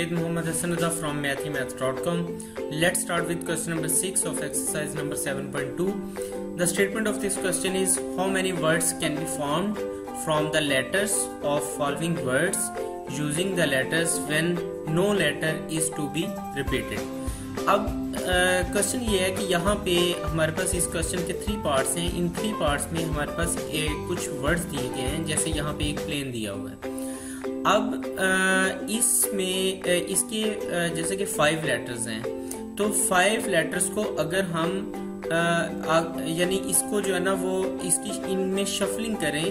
with Muhammad Hassan Raza from mathemaths.com. Let's start with question number 6 of exercise number 7.2. The statement of this question is how many words can be formed from the letters of following words using the letters when no letter is to be repeated. अब question ये है कि यहाँ पे हमारे पास इस question के 3 parts हैं. इन 3 पार्ट्स में हमारे पास कुछ वर्ड्स दिए गए हैं. जैसे यहाँ पे एक प्लेन दिया हुआ है. अब इसमें इसके जैसे कि 5 लेटर्स हैं, तो 5 लेटर्स को अगर हम यानी इसको जो है ना वो इसकी इनमें शफलिंग करें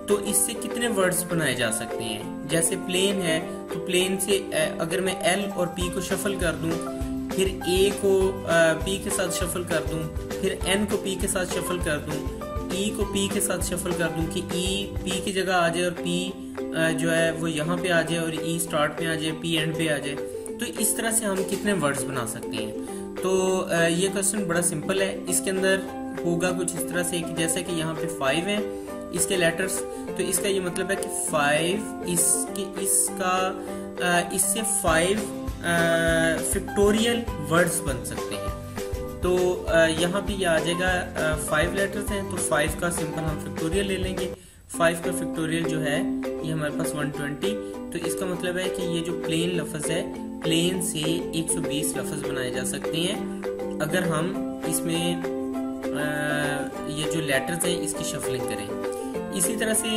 तो इससे कितने वर्ड्स बनाए जा सकते हैं. जैसे प्लेन है तो प्लेन से अगर मैं एल और पी को शफल कर दूं, फिर ए को पी के साथ शफल कर दूं, फिर एन को पी के साथ शफल कर दूं, ई को पी के साथ शफल कर दूं कि ई पी की जगह आ जाए और पी जो है वो यहाँ पे आ जाए और ई स्टार्ट में आ जाए, पी एंड पे आ जाए. तो इस तरह से हम कितने वर्ड्स बना सकते हैं. तो ये क्वेश्चन बड़ा सिंपल है. इसके अंदर होगा कुछ इस तरह से कि जैसे कि यहाँ पे 5 हैं इसके लेटर्स, तो इसका ये मतलब है कि 5 इससे 5 फिक्टोरियल वर्ड्स बन सकते हैं. तो यहाँ पे ये आ जाएगा 5 लेटर्स हैं तो 5 का सिंपल हम फिक्टोरियल ले लेंगे. 5 का फिक्टोरियल जो है ये हमारे पास 120. तो इसका मतलब है कि ये जो प्लेन लफ्ज है, प्लेन से 120 लफ्ज बनाए जा सकते हैं अगर हम इसमें ये जो लेटर्स हैं इसकी शफलिंग करें. इसी तरह से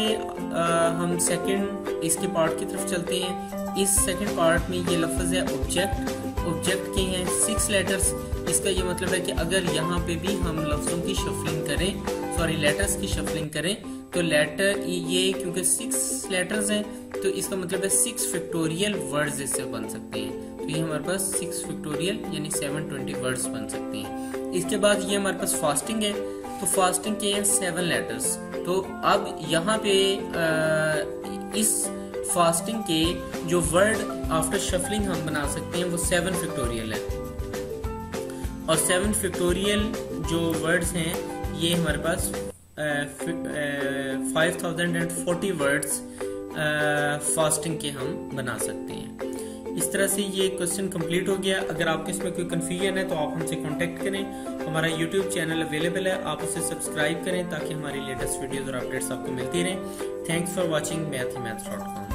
हम सेकंड इसके पार्ट की तरफ चलते हैं. इस सेकंड पार्ट में ये लफ्ज है ऑब्जेक्ट के हैं 6 लेटर्स. इसका ये मतलब है कि अगर यहाँ पे भी हम लफ्जों की शफलिंग करें, लेटर्स की शफलिंग करें, तो लेटर ये क्योंकि 6 लेटर्स हैं तो इसका मतलब है 6 फिक्टोरियल वर्ड्स इससे बन सकते हैं. तो ये हमारे पास 6 फिक्टोरियल यानी 720 वर्ड्स बन सकते हैं. इसके बाद ये हमारे पास फास्टिंग है, तो फास्टिंग के हैं 7 लेटर्स. तो अब यहाँ पे इस फास्टिंग के जो वर्ड आफ्टर शफलिंग हम बना सकते हैं वो 7 फिक्टोरियल है. और 7 फिक्टोरियल जो वर्ड्स हैं ये हमारे पास 5040 वर्ड्स फास्टिंग के हम बना सकते हैं. इस तरह से ये क्वेश्चन कंप्लीट हो गया. अगर आपको इसमें कोई कंफ्यूजन है तो आप हमसे कांटेक्ट करें. हमारा यूट्यूब चैनल अवेलेबल है, आप उसे सब्सक्राइब करें ताकि हमारी लेटेस्ट वीडियोस और अपडेट्स आपको मिलती रहें. Thanks for watching mathemaths.com.